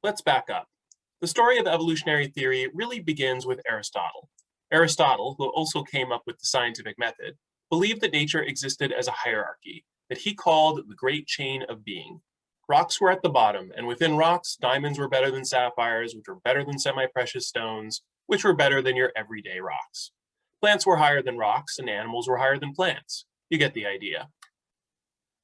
Let's back up. The story of evolutionary theory really begins with Aristotle. Aristotle, who also came up with the scientific method, believed that nature existed as a hierarchy that he called the great chain of being. Rocks were at the bottom, and within rocks, diamonds were better than sapphires, which were better than semi-precious stones, which were better than your everyday rocks. Plants were higher than rocks, and animals were higher than plants. You get the idea.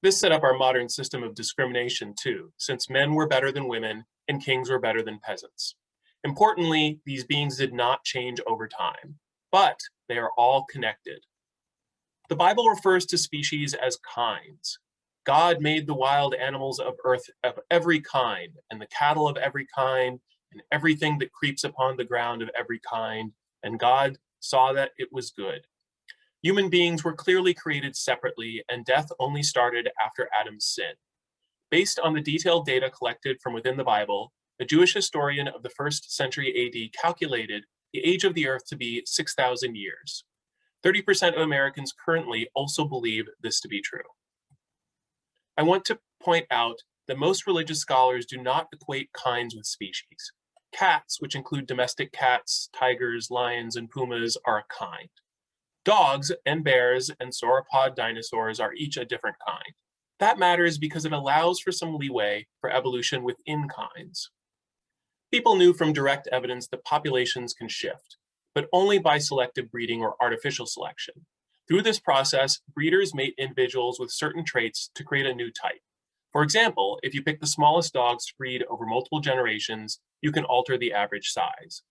This set up our modern system of discrimination too, since men were better than women and kings were better than peasants. Importantly, these beings did not change over time, but they are all connected. The Bible refers to species as kinds. God made the wild animals of earth of every kind, and the cattle of every kind, and everything that creeps upon the ground of every kind, and God saw that it was good. Human beings were clearly created separately, and death only started after Adam's sin. Based on the detailed data collected from within the Bible, a Jewish historian of the 1st century AD calculated the age of the earth to be 6,000 years. 30% of Americans currently also believe this to be true. I want to point out that most religious scholars do not equate kinds with species. Cats, which include domestic cats, tigers, lions, and pumas, are a kind. Dogs and bears and sauropod dinosaurs are each a different kind. That matters because it allows for some leeway for evolution within kinds. People knew from direct evidence that populations can shift, but only by selective breeding or artificial selection. Through this process, breeders mate individuals with certain traits to create a new type. For example, if you pick the smallest dogs to breed over multiple generations, you can alter the average size.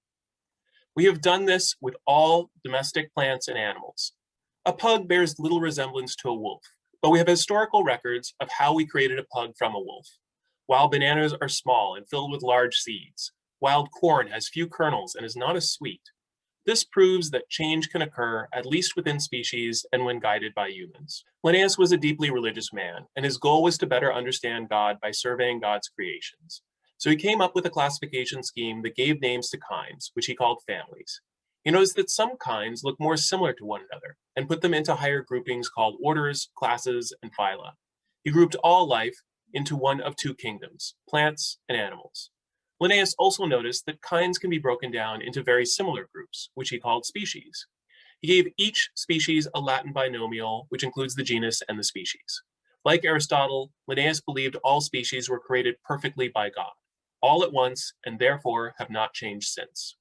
We have done this with all domestic plants and animals. A pug bears little resemblance to a wolf, but we have historical records of how we created a pug from a wolf. Wild bananas are small and filled with large seeds. Wild corn has few kernels and is not as sweet. This proves that change can occur, at least within species and when guided by humans. Linnaeus was a deeply religious man, and his goal was to better understand God by surveying God's creations. So he came up with a classification scheme that gave names to kinds, which he called families. He noticed that some kinds look more similar to one another and put them into higher groupings called orders, classes, and phyla. He grouped all life into one of two kingdoms, plants and animals. Linnaeus also noticed that kinds can be broken down into very similar groups, which he called species. He gave each species a Latin binomial, which includes the genus and the species. Like Aristotle, Linnaeus believed all species were created perfectly by God, all at once, and therefore have not changed since.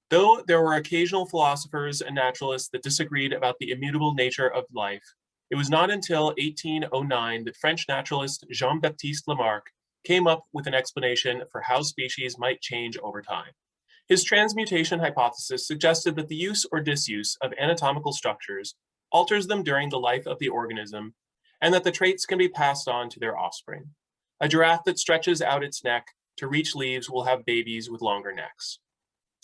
Though there were occasional philosophers and naturalists that disagreed about the immutable nature of life, it was not until 1809 that French naturalist Jean-Baptiste Lamarck came up with an explanation for how species might change over time. His transmutation hypothesis suggested that the use or disuse of anatomical structures alters them during the life of the organism, and that the traits can be passed on to their offspring. A giraffe that stretches out its neck to reach leaves will have babies with longer necks.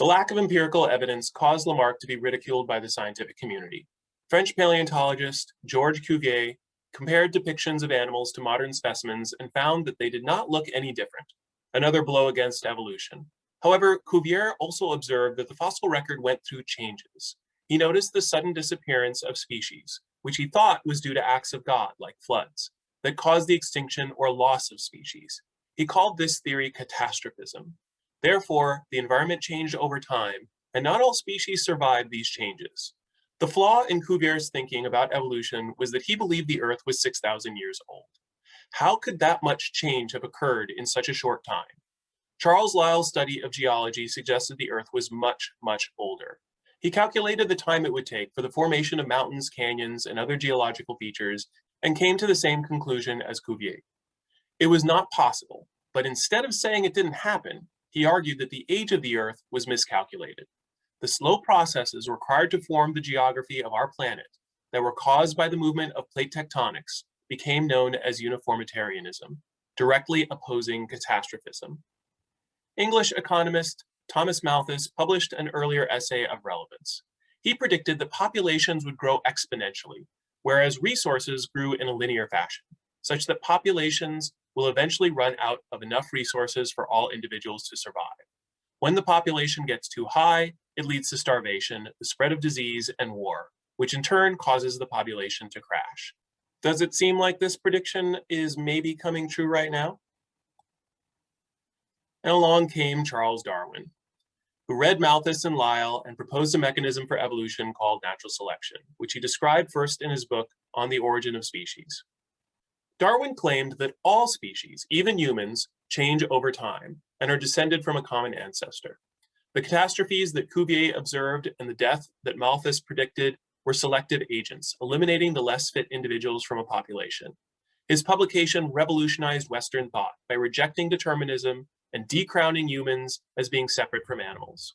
The lack of empirical evidence caused Lamarck to be ridiculed by the scientific community. French paleontologist Georges Cuvier compared depictions of animals to modern specimens and found that they did not look any different, another blow against evolution. However, Cuvier also observed that the fossil record went through changes. He noticed the sudden disappearance of species, which he thought was due to acts of God, like floods, that caused the extinction or loss of species. He called this theory catastrophism. Therefore, the environment changed over time, and not all species survived these changes. The flaw in Cuvier's thinking about evolution was that he believed the Earth was 6,000 years old. How could that much change have occurred in such a short time? Charles Lyell's study of geology suggested the Earth was much, much older. He calculated the time it would take for the formation of mountains, canyons, and other geological features, and came to the same conclusion as Cuvier. It was not possible, but instead of saying it didn't happen, he argued that the age of the Earth was miscalculated. The slow processes required to form the geography of our planet that were caused by the movement of plate tectonics became known as uniformitarianism, directly opposing catastrophism. English economist Thomas Malthus published an earlier essay of relevance. He predicted that populations would grow exponentially, whereas resources grew in a linear fashion, such that populations will eventually run out of enough resources for all individuals to survive. When the population gets too high, it leads to starvation, the spread of disease, and war, which in turn causes the population to crash. Does it seem like this prediction is maybe coming true right now? And along came Charles Darwin, who read Malthus and Lyell and proposed a mechanism for evolution called natural selection, which he described first in his book On the Origin of Species. Darwin claimed that all species, even humans, change over time and are descended from a common ancestor. The catastrophes that Cuvier observed and the death that Malthus predicted were selective agents, eliminating the less fit individuals from a population. His publication revolutionized Western thought by rejecting determinism and decrowning humans as being separate from animals.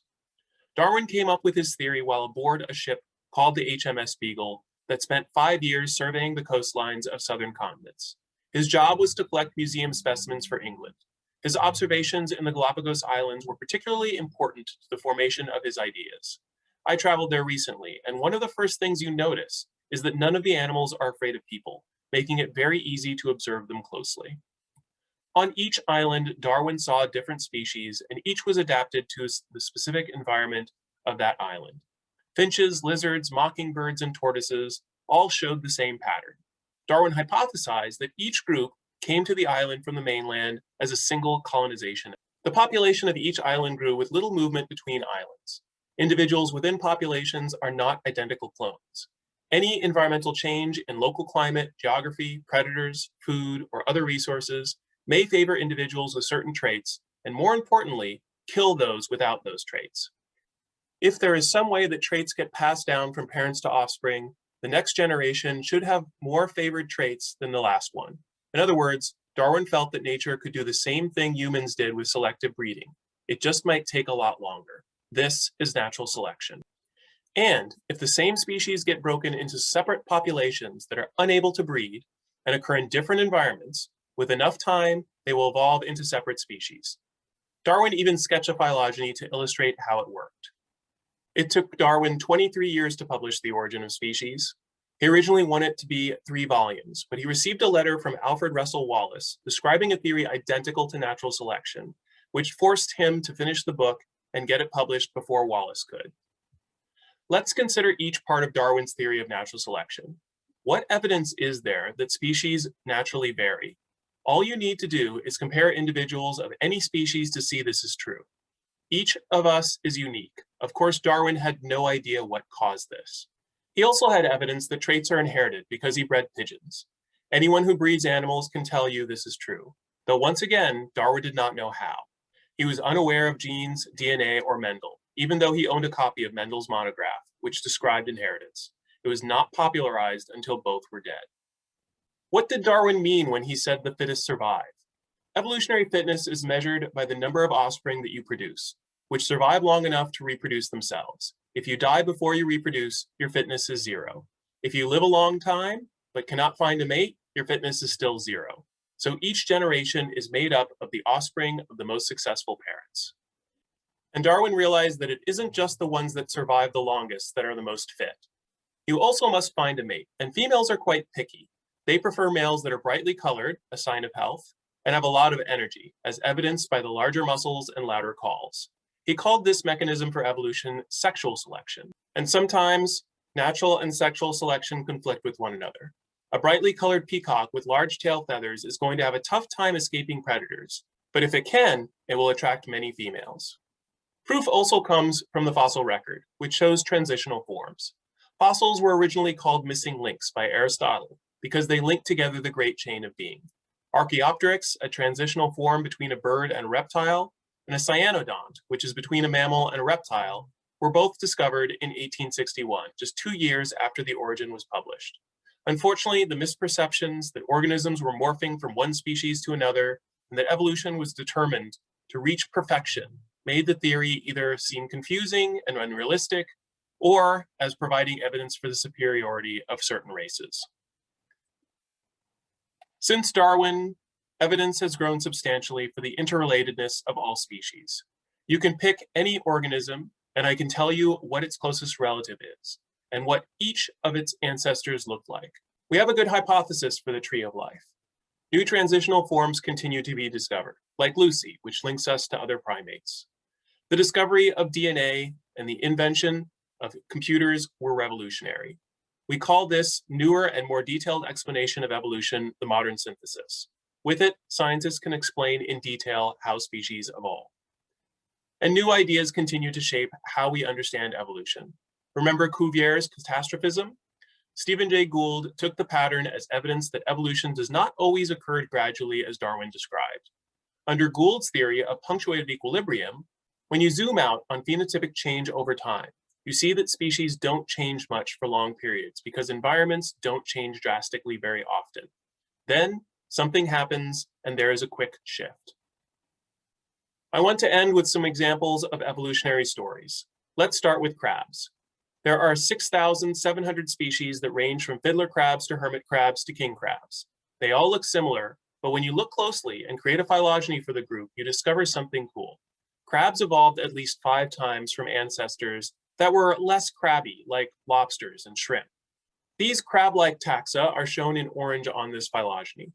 Darwin came up with his theory while aboard a ship called the HMS Beagle that spent 5 years surveying the coastlines of southern continents. His job was to collect museum specimens for England. His observations in the Galapagos Islands were particularly important to the formation of his ideas. I traveled there recently, and one of the first things you notice is that none of the animals are afraid of people, making it very easy to observe them closely. On each island, Darwin saw a different species, and each was adapted to the specific environment of that island. Finches, lizards, mockingbirds, and tortoises all showed the same pattern. Darwin hypothesized that each group came to the island from the mainland as a single colonization. The population of each island grew with little movement between islands. Individuals within populations are not identical clones. Any environmental change in local climate, geography, predators, food, or other resources may favor individuals with certain traits, and more importantly, kill those without those traits. If there is some way that traits get passed down from parents to offspring, the next generation should have more favored traits than the last one. In other words, Darwin felt that nature could do the same thing humans did with selective breeding. It just might take a lot longer. This is natural selection. And if the same species get broken into separate populations that are unable to breed and occur in different environments, with enough time, they will evolve into separate species. Darwin even sketched a phylogeny to illustrate how it worked. It took Darwin 23 years to publish The Origin of Species. He originally wanted it to be 3 volumes, but he received a letter from Alfred Russel Wallace describing a theory identical to natural selection, which forced him to finish the book and get it published before Wallace could. Let's consider each part of Darwin's theory of natural selection. What evidence is there that species naturally vary? All you need to do is compare individuals of any species to see this is true. Each of us is unique. Of course, Darwin had no idea what caused this. He also had evidence that traits are inherited because he bred pigeons. Anyone who breeds animals can tell you this is true, though once again, Darwin did not know how. He was unaware of genes, DNA, or Mendel, even though he owned a copy of Mendel's monograph, which described inheritance. It was not popularized until both were dead. What did Darwin mean when he said the fittest survive? Evolutionary fitness is measured by the number of offspring that you produce, which survive long enough to reproduce themselves. If you die before you reproduce, your fitness is 0. If you live a long time, but cannot find a mate, your fitness is still 0. So each generation is made up of the offspring of the most successful parents. And Darwin realized that it isn't just the ones that survive the longest that are the most fit. You also must find a mate, and females are quite picky. They prefer males that are brightly colored, a sign of health, and have a lot of energy, as evidenced by the larger muscles and louder calls. He called this mechanism for evolution sexual selection, and sometimes natural and sexual selection conflict with one another. A brightly colored peacock with large tail feathers is going to have a tough time escaping predators, but if it can, it will attract many females. Proof also comes from the fossil record, which shows transitional forms. Fossils were originally called missing links by Aristotle because they linked together the great chain of being. Archaeopteryx, a transitional form between a bird and a reptile, and a cyanodont, which is between a mammal and a reptile, were both discovered in 1861, just 2 years after The Origin was published. Unfortunately, the misperceptions that organisms were morphing from one species to another and that evolution was determined to reach perfection made the theory either seem confusing and unrealistic or as providing evidence for the superiority of certain races. Since Darwin, evidence has grown substantially for the interrelatedness of all species. You can pick any organism, and I can tell you what its closest relative is, and what each of its ancestors looked like. We have a good hypothesis for the tree of life. New transitional forms continue to be discovered, like Lucy, which links us to other primates. The discovery of DNA and the invention of computers were revolutionary. We call this newer and more detailed explanation of evolution the modern synthesis. With it, scientists can explain in detail how species evolve. And new ideas continue to shape how we understand evolution. Remember Cuvier's catastrophism? Stephen Jay Gould took the pattern as evidence that evolution does not always occur gradually as Darwin described. Under Gould's theory of punctuated equilibrium, when you zoom out on phenotypic change over time, you see that species don't change much for long periods because environments don't change drastically very often. Then something happens and there is a quick shift. I want to end with some examples of evolutionary stories. Let's start with crabs. There are 6,700 species that range from fiddler crabs to hermit crabs to king crabs. They all look similar, but when you look closely and create a phylogeny for the group, you discover something cool. Crabs evolved at least 5 times from ancestors that were less crabby, like lobsters and shrimp. These crab-like taxa are shown in orange on this phylogeny.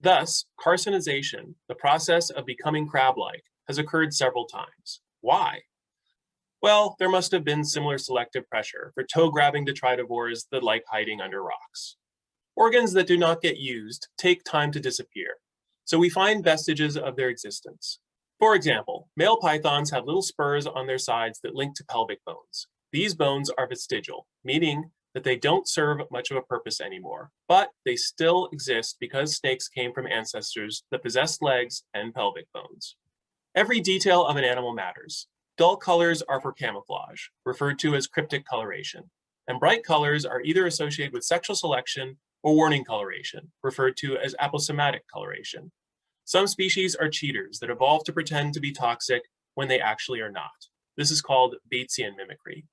Thus, carcinization, the process of becoming crab-like, has occurred several times. Why? Well, there must have been similar selective pressure for toe-grabbing detritivores that like hiding under rocks. Organs that do not get used take time to disappear, so we find vestiges of their existence. For example, male pythons have little spurs on their sides that link to pelvic bones. These bones are vestigial, meaning that they don't serve much of a purpose anymore, but they still exist because snakes came from ancestors that possessed legs and pelvic bones. Every detail of an animal matters. Dull colors are for camouflage, referred to as cryptic coloration, and bright colors are either associated with sexual selection or warning coloration, referred to as aposematic coloration. Some species are cheaters that evolve to pretend to be toxic when they actually are not. This is called Batesian mimicry.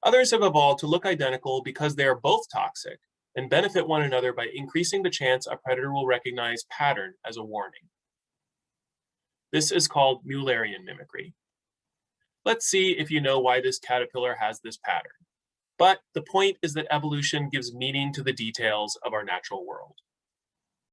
Others have evolved to look identical because they are both toxic and benefit one another by increasing the chance a predator will recognize pattern as a warning. This is called Mullerian mimicry. Let's see if you know why this caterpillar has this pattern. But the point is that evolution gives meaning to the details of our natural world.